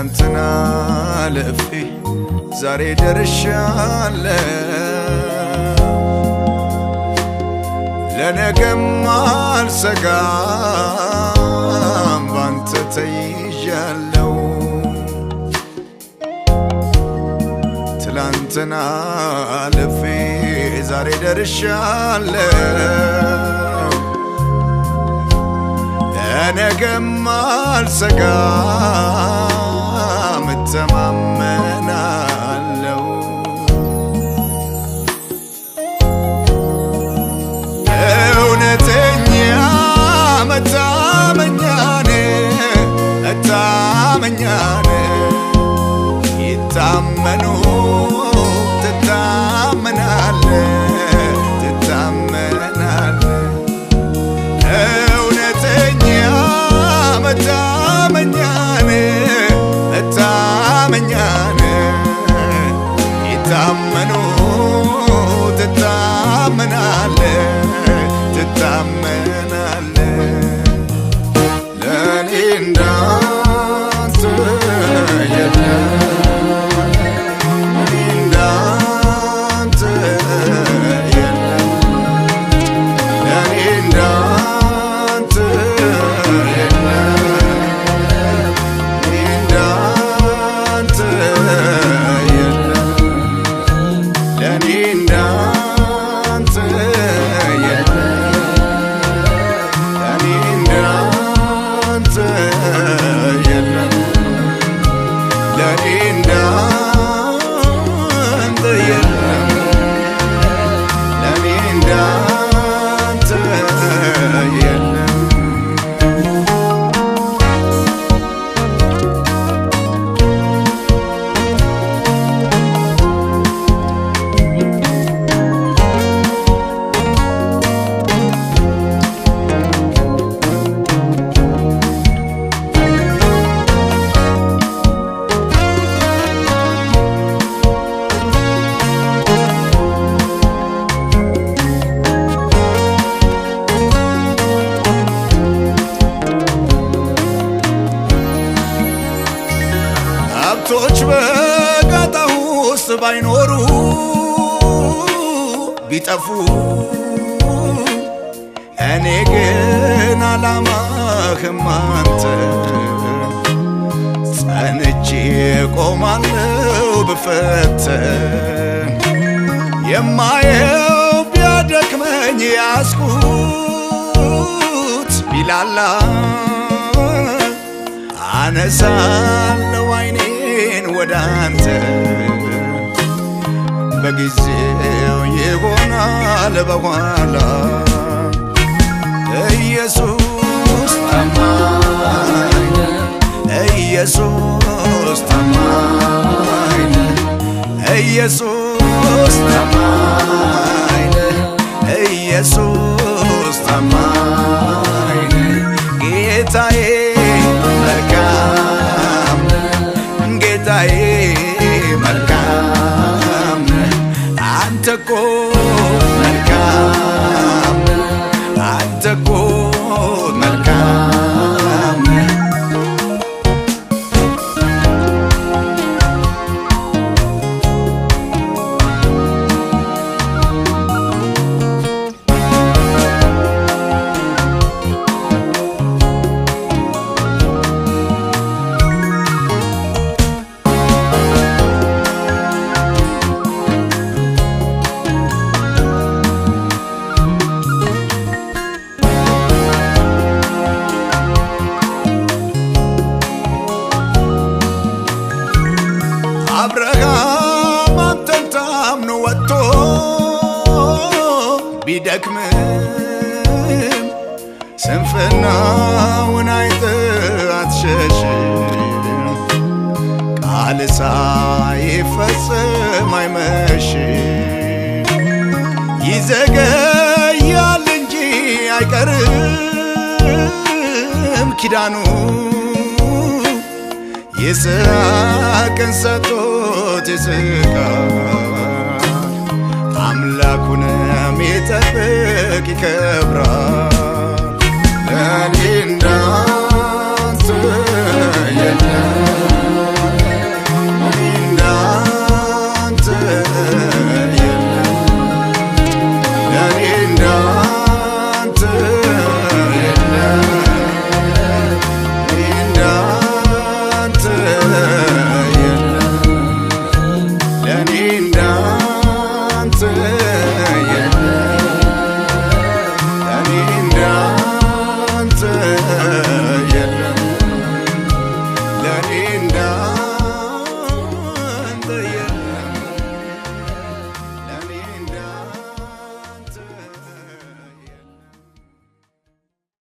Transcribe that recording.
ትላንትና አልፌ ዛሬ ደርሻለሁ ለነገም አልሰጋም ባንተ ተይዣለሁ ትላንትና አልፌ ዛሬ ደርሻለሁ ለነገም አልሰጋም እተማመናለሁ እውነተኛ መታመኛኔ ይታመኑ ትታመናለህ እውነተኛ መታመኛኔ ይታመኑ ትታመናለህ ለኔ እንዳንተ የለም እንዳንተ የለም ለኔ እንዳንተ የለም እንዳንተ የለም ለኔ እንዳንተ የለም ለኔ እንዳንተ የለም ለኔ እንዳንተ የለም ለኔ እንዳንተ የለም ሀብቶች በጋጣ ውስጥ ባይኖሩ ቢጠፉ እኔ ግን አላማህም አንተ ጸንቼ ቆማለሁ ብፈተን የማየው ቢያደክመኝ ያስኩት ቢላላ አነሳለሁ አይኔን ወደ አንተ በጊዜው ይሆናል በኋላ ኢየሱስ ታማኝ ኢየሱስ ታማኝ ኢየሱስ ታማኝ ኢየሱስ ታማኝ ጌታዬ መልካም ጌታዬ መልካም አንተ እኮ መልካም አንተ እኮ መልካም አብርሃም አንተን ታምኖ ወጥቶ ቢደክምም ስንፍናውን አይተህ አትሸሽም ቃል ሳይፈጽም አይመሽም ይዘገያል እንጂ አይቀርም ኪዳኑ ይስሐቅን ሰጥቶት ይስቃል አምላኩንም ይጠብቅ ይከብራል